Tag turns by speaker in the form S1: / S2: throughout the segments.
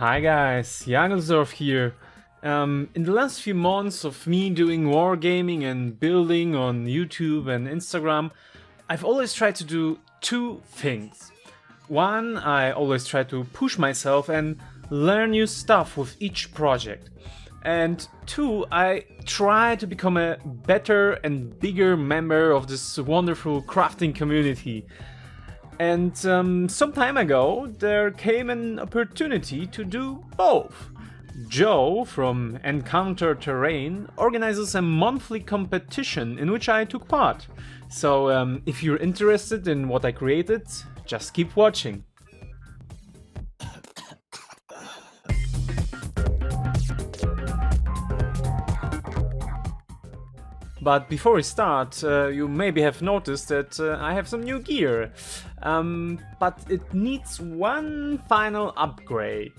S1: Hi guys, Jagelsdorf here. In the last few months of me doing wargaming and building on YouTube and Instagram, I've always tried to do two things. One, I always try to push myself and learn new stuff with each project. And two, I try to become a better and bigger member of this wonderful crafting community. And some time ago, there came an opportunity to do both. Joe from Encounter Terrain organizes a monthly competition in which I took part. So if you're interested in what I created, just keep watching. But before we start, you maybe have noticed that I have some new gear, but it needs one final upgrade.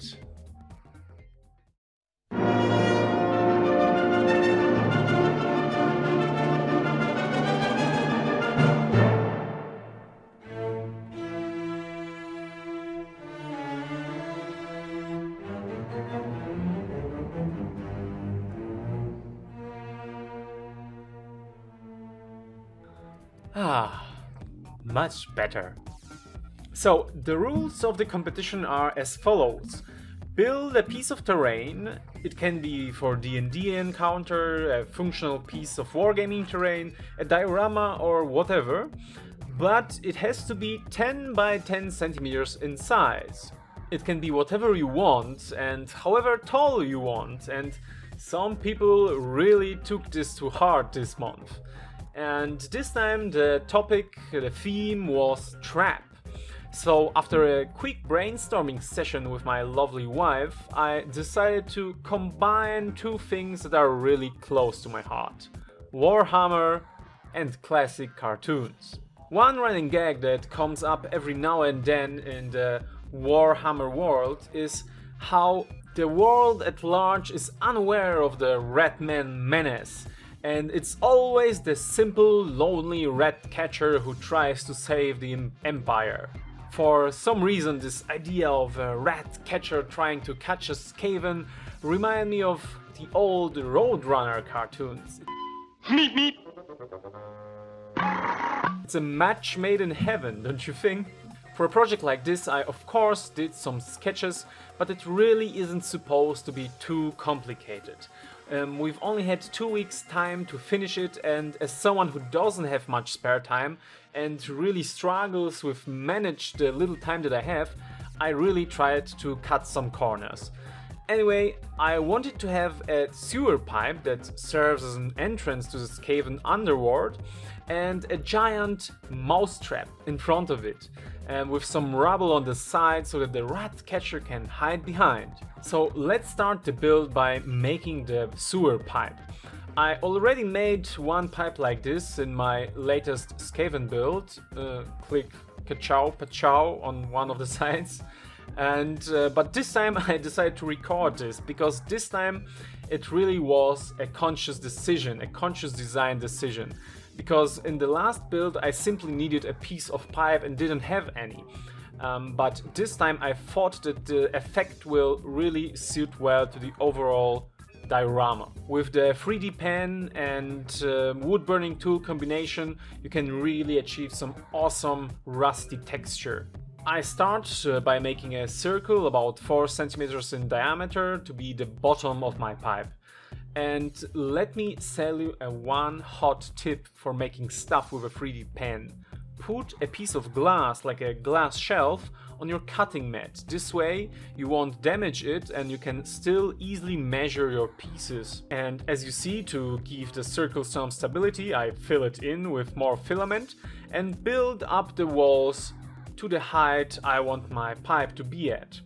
S1: Much better. So, the rules of the competition are as follows. Build a piece of terrain. It can be for D&D encounter, a functional piece of wargaming terrain, a diorama or whatever, but it has to be 10 by 10 centimeters in size. It can be whatever you want and however tall you want, and some people really took this to heart this month. And this time the topic, the theme was trap. So after a quick brainstorming session with my lovely wife, I decided to combine two things that are really close to my heart: Warhammer and classic cartoons. One running gag that comes up every now and then in the Warhammer world is how the world at large is unaware of the Red Man menace. And it's always the simple, lonely rat catcher who tries to save the Empire. For some reason, this idea of a rat catcher trying to catch a Skaven remind me of the old Roadrunner cartoons. Meep meep! It's a match made in heaven, don't you think? For a project like this, I of course did some sketches, but it really isn't supposed to be too complicated. We've only had 2 weeks time to finish it, and as someone who doesn't have much spare time and really struggles with manage the little time that I have, I really tried to cut some corners. Anyway, I wanted to have a sewer pipe that serves as an entrance to the Skaven underworld and a giant mousetrap in front of it, and with some rubble on the side so that the rat catcher can hide behind. So let's start the build by making the sewer pipe. I already made one pipe like this in my latest Skaven build. Click ka-chow, pa-chow on one of the sides. But this time I decided to record this because this time it really was a conscious decision, a conscious design decision. Because in the last build I simply needed a piece of pipe and didn't have any. But this time I thought that the effect will really suit well to the overall diorama. With the 3D pen and wood burning tool combination, you can really achieve some awesome rusty texture. I start by making a circle about 4 centimeters in diameter to be the bottom of my pipe. And let me sell you a one hot tip for making stuff with a 3D pen. Put a piece of glass, like a glass shelf, on your cutting mat. This way you won't damage it and you can still easily measure your pieces. And as you see, to give the circle some stability, I fill it in with more filament and build up the walls to the height I want my pipe to be at.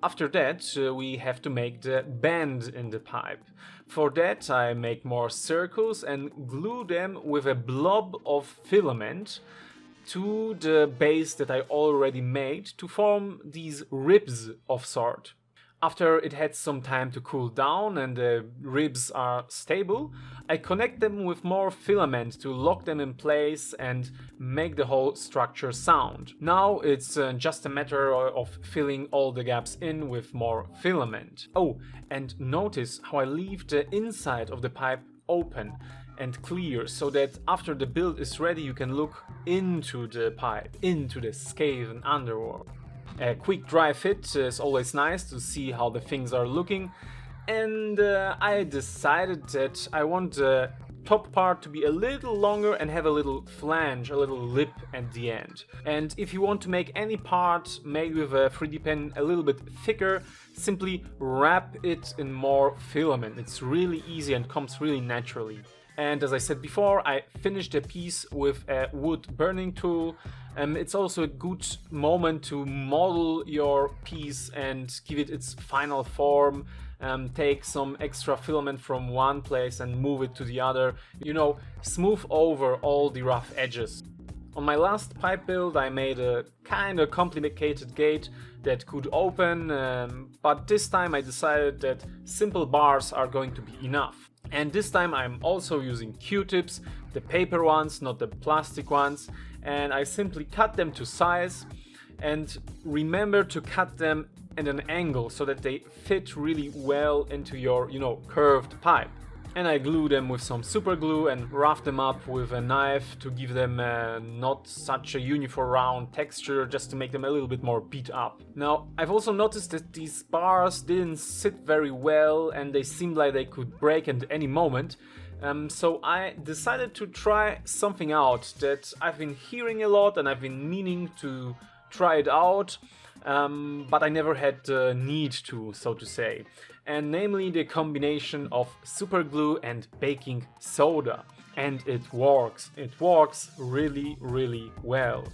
S1: After that, we have to make the bend in the pipe. For that, I make more circles and glue them with a blob of filament to the base that I already made to form these ribs of sort. After it had some time to cool down and the ribs are stable, I connect them with more filament to lock them in place and make the whole structure sound. Now it's just a matter of filling all the gaps in with more filament. Oh, and notice how I leave the inside of the pipe open and clear, so that after the build is ready you can look into the pipe, into the Skaven underworld. A quick dry fit is always nice to see how the things are looking, and I decided that I want the top part to be a little longer and have a little flange, a little lip at the end. And if you want to make any part made with a 3D pen a little bit thicker, simply wrap it in more filament. It's really easy and comes really naturally. And as I said before, I finished the piece with a wood burning tool. It's also a good moment to model your piece and give it its final form. Take some extra filament from one place and move it to the other. You know, smooth over all the rough edges. On my last pipe build I made a kind of complicated gate that could open, but this time I decided that simple bars are going to be enough. And this time I'm also using Q-tips, the paper ones, not the plastic ones, and I simply cut them to size. And remember to cut them at an angle so that they fit really well into your, curved pipe. And I glue them with some super glue and rough them up with a knife to give them not such a uniform round texture, just to make them a little bit more beat up. Now, I've also noticed that these bars didn't sit very well and they seemed like they could break at any moment. So I decided to try something out that I've been hearing a lot and I've been meaning to try it out, but I never had the need to, so to say. And namely the combination of super glue and baking soda. And it works. It works really, really well.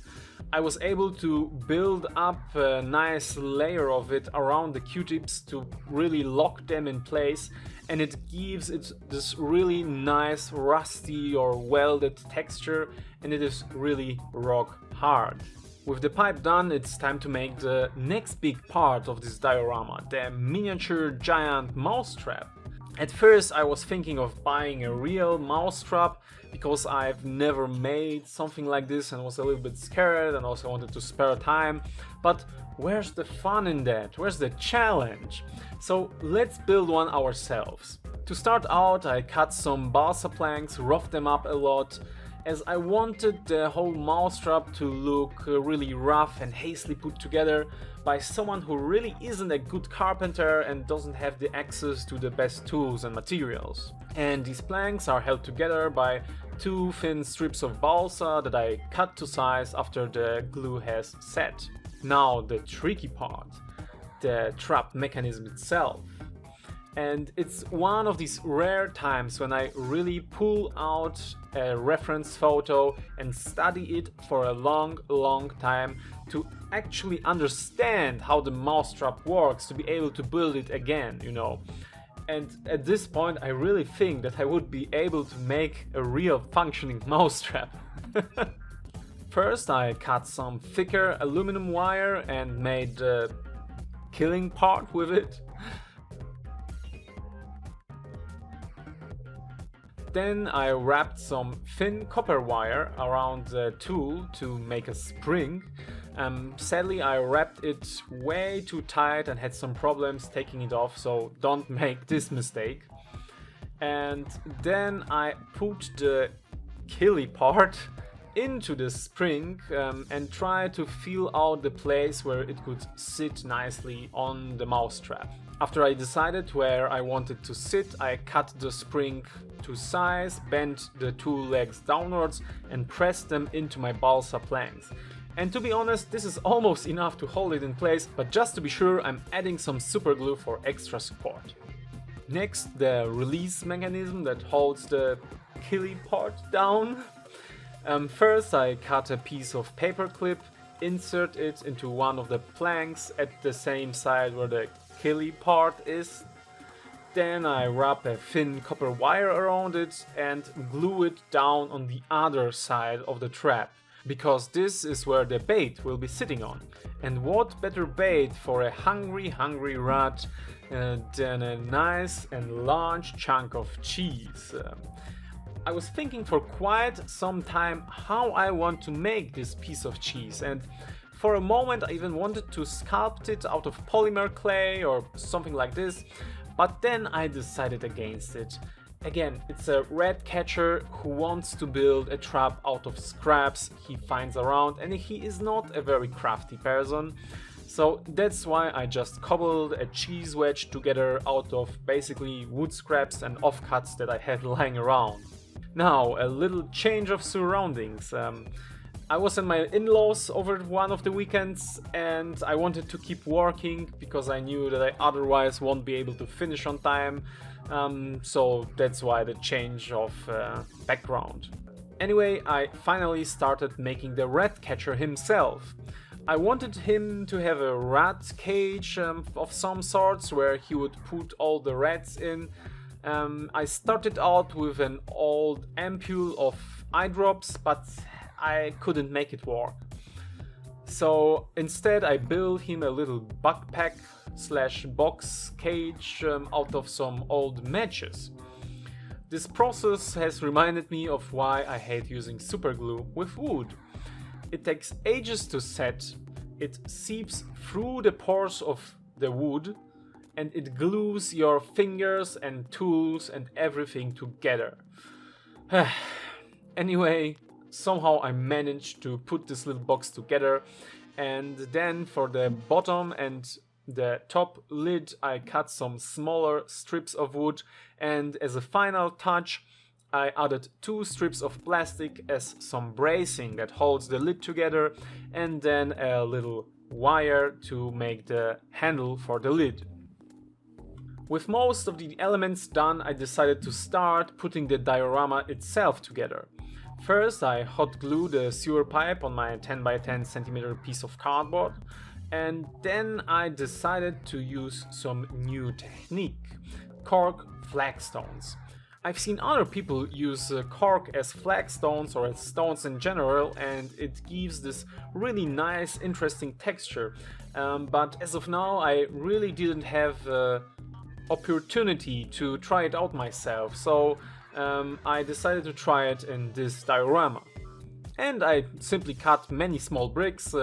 S1: I was able to build up a nice layer of it around the Q-tips to really lock them in place, and it gives it this really nice rusty or welded texture, and it is really rock hard. With the pipe done, it's time to make the next big part of this diorama, the miniature giant mousetrap. At first I was thinking of buying a real mousetrap because I've never made something like this and was a little bit scared and also wanted to spare time. But where's the fun in that? Where's the challenge? So let's build one ourselves. To start out, I cut some balsa planks, roughed them up a lot, as I wanted the whole mousetrap to look really rough and hastily put together by someone who really isn't a good carpenter and doesn't have the access to the best tools and materials. And these planks are held together by two thin strips of balsa that I cut to size after the glue has set. Now the tricky part, the trap mechanism itself. And it's one of these rare times when I really pull out a reference photo and study it for a long time to actually understand how the mousetrap works, to be able to build it again, And at this point I really think that I would be able to make a real functioning mousetrap. First I cut some thicker aluminum wire and made the killing part with it. Then I wrapped some thin copper wire around the tool to make a spring. Sadly I wrapped it way too tight and had some problems taking it off, so don't make this mistake. And then I put the killy part into the spring and try to feel out the place where it could sit nicely on the mousetrap. After I decided where I wanted to sit, I cut the spring to size, bent the tool legs downwards and pressed them into my balsa planks. And to be honest, this is almost enough to hold it in place, but just to be sure, I'm adding some super glue for extra support. Next, the release mechanism that holds the killy part down. First I cut a piece of paper clip, insert it into one of the planks at the same side where the killy part is. Then I wrap a thin copper wire around it and glue it down on the other side of the trap. because this is where the bait will be sitting on. And what better bait for a hungry rat than a nice and large chunk of cheese. I was thinking for quite some time how I want to make this piece of cheese, and for a moment I even wanted to sculpt it out of polymer clay or something like this, but then I decided against it. Again, it's a rat catcher who wants to build a trap out of scraps he finds around, and he is not a very crafty person. So that's why I just cobbled a cheese wedge together out of basically wood scraps and offcuts that I had lying around. Now, a little change of surroundings. I was in my in-laws over one of the weekends and I wanted to keep working because I knew that I otherwise won't be able to finish on time. So that's why the change of background. Anyway, I finally started making the rat catcher himself. I wanted him to have a rat cage of some sorts where he would put all the rats in. I started out with an old ampule of eye drops, but I couldn't make it work. So instead I built him a little backpack / box cage out of some old matches. This process has reminded me of why I hate using superglue with wood. It takes ages to set, it seeps through the pores of the wood, and it glues your fingers and tools and everything together. Anyway, somehow I managed to put this little box together, and then for the bottom and the top lid I cut some smaller strips of wood, and as a final touch I added 2 strips of plastic as some bracing that holds the lid together, and then a little wire to make the handle for the lid. With most of the elements done, I decided to start putting the diorama itself together. First, I hot glued the sewer pipe on my 10 by 10 centimeter piece of cardboard, and then I decided to use some new technique: cork flagstones. I've seen other people use cork as flagstones or as stones in general, and it gives this really nice, interesting texture. But as of now, I really didn't have opportunity to try it out myself, so I decided to try it in this diorama. And I simply cut many small bricks,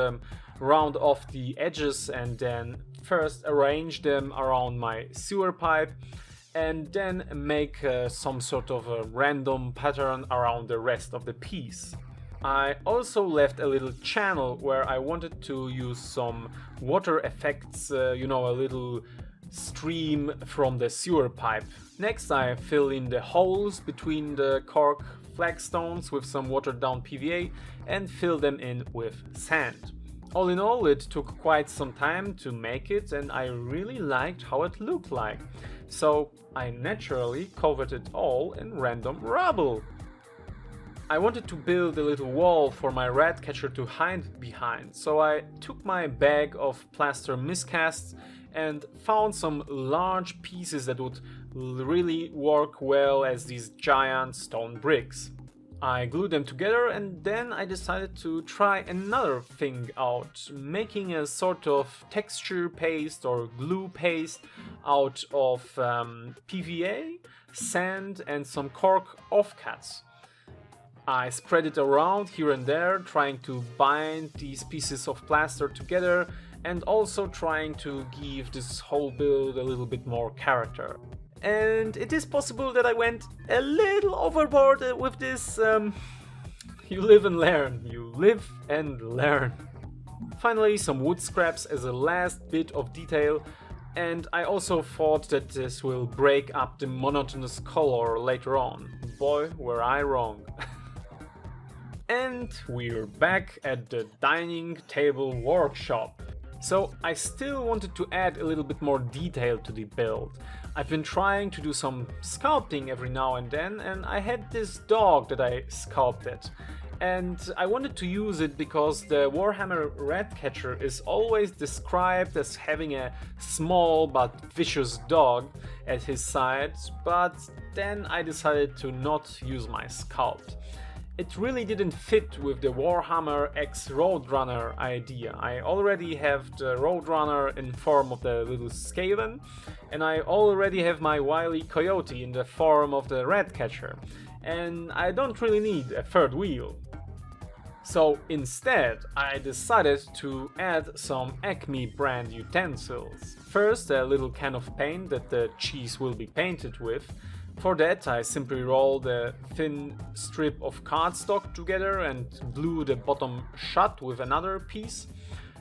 S1: round off the edges, and then first arrange them around my sewer pipe, and then make some sort of a random pattern around the rest of the piece. I also left a little channel where I wanted to use some water effects, a little stream from the sewer pipe. Next I fill in the holes between the cork flagstones with some watered down PVA and fill them in with sand. All in all, it took quite some time to make it, and I really liked how it looked like. So I naturally covered it all in random rubble. I wanted to build a little wall for my rat catcher to hide behind, so I took my bag of plaster miscasts and found some large pieces that would really work well as these giant stone bricks. I glued them together, and then I decided to try another thing out, making a sort of texture paste or glue paste out of PVA, sand and some cork offcuts. I spread it around here and there, trying to bind these pieces of plaster together and also trying to give this whole build a little bit more character. And it is possible that I went a little overboard with this. You live and learn. You live and learn. Finally, some wood scraps as a last bit of detail, and I also thought that this will break up the monotonous color later on. Boy, were I wrong. And we're back at the dining table workshop. So I still wanted to add a little bit more detail to the build. I've been trying to do some sculpting every now and then, and I had this dog that I sculpted. And I wanted to use it because the Warhammer rat catcher is always described as having a small but vicious dog at his side, but then I decided to not use my sculpt. it really didn't fit with the Warhammer X Roadrunner idea. I already have the Roadrunner in form of the little Skaven, and I already have my wily Coyote in the form of the Ratcatcher, and I don't really need a third wheel. So instead, I decided to add some Acme brand utensils. First, a little can of paint that the cheese will be painted with. For that, I simply rolled a thin strip of cardstock together and glue the bottom shut with another piece.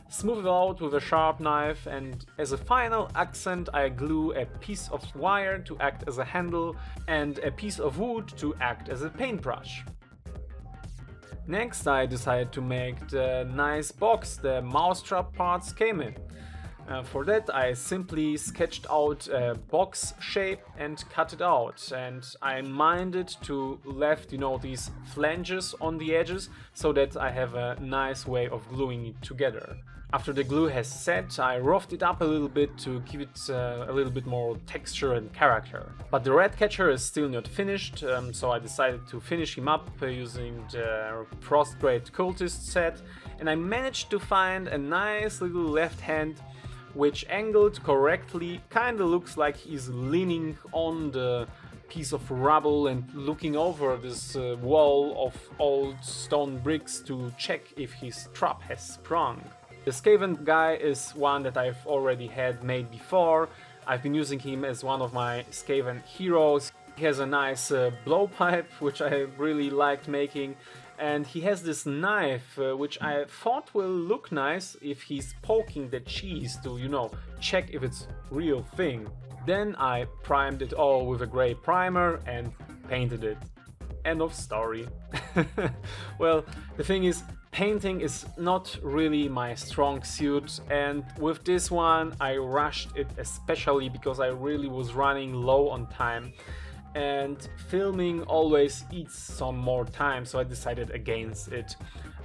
S1: Smooth it out with a sharp knife, and as a final accent I glue a piece of wire to act as a handle and a piece of wood to act as a paintbrush. Next, I decided to make the nice box the mousetrap parts came in. For that, I simply sketched out a box shape and cut it out, and I mined it to left, these flanges on the edges, so that I have a nice way of gluing it together. After the glue has set, I roughed it up a little bit to give it a little bit more texture and character. But the Ratcatcher is still not finished, so I decided to finish him up using the Frostgrade Cultist set, and I managed to find a nice little left hand which angled correctly kinda looks like he's leaning on the piece of rubble and looking over this wall of old stone bricks to check if his trap has sprung. The Skaven guy is one that I've already had made before. I've been using him as one of my Skaven heroes. He has a nice blowpipe, which I really liked making, and he has this knife which I thought will look nice if he's poking the cheese to, check if it's real thing. Then I primed it all with a grey primer and painted it. End of story. Well, the thing is, painting is not really my strong suit, and with this one I rushed it especially because I really was running low on time. And filming always eats some more time, so I decided against it.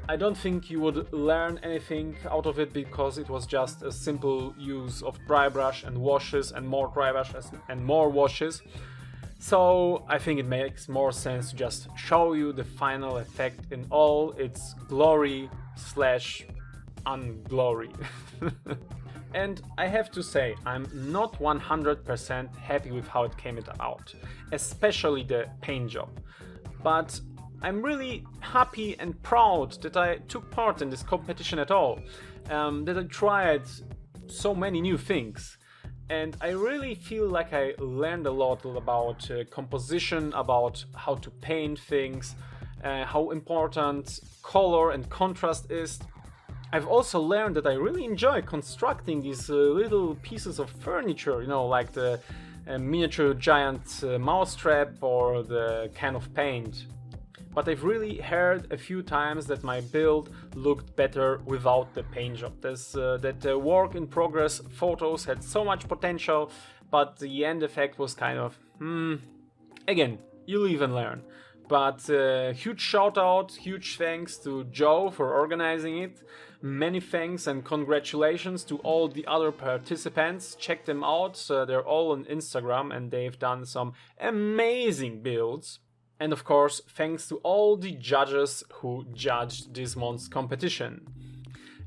S1: I don't think you would learn anything out of it because it was just a simple use of dry brush and washes and more dry brushes and more washes. So I think it makes more sense to just show you the final effect in all its glory / unglory. And I have to say, I'm not 100% happy with how it came out, especially the paint job. But I'm really happy and proud that I took part in this competition at all, that I tried so many new things. And I really feel like I learned a lot about composition, about how to paint things, how important color and contrast is. I've also learned that I really enjoy constructing these little pieces of furniture, like the miniature giant mousetrap or the can of paint. But I've really heard a few times that my build looked better without the paint job. That the work in progress photos had so much potential, but the end effect was kind of, again, you live and learn. But huge shout out, huge thanks to Joe for organizing it. Many thanks and congratulations to all the other participants. Check them out, they're all on Instagram and they've done some amazing builds. And of course, thanks to all the judges who judged this month's competition.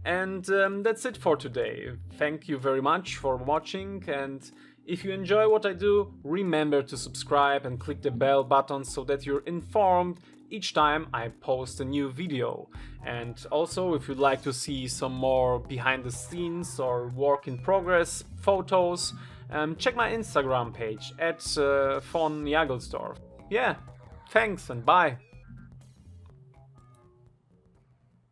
S1: And that's it for today. Thank you very much for watching, and if you enjoy what I do, remember to subscribe and click the bell button so that you're informed each time I post a new video. And also, if you'd like to see some more behind the scenes or work in progress photos, check my Instagram page at von Jagelsdorf. Yeah, thanks and bye.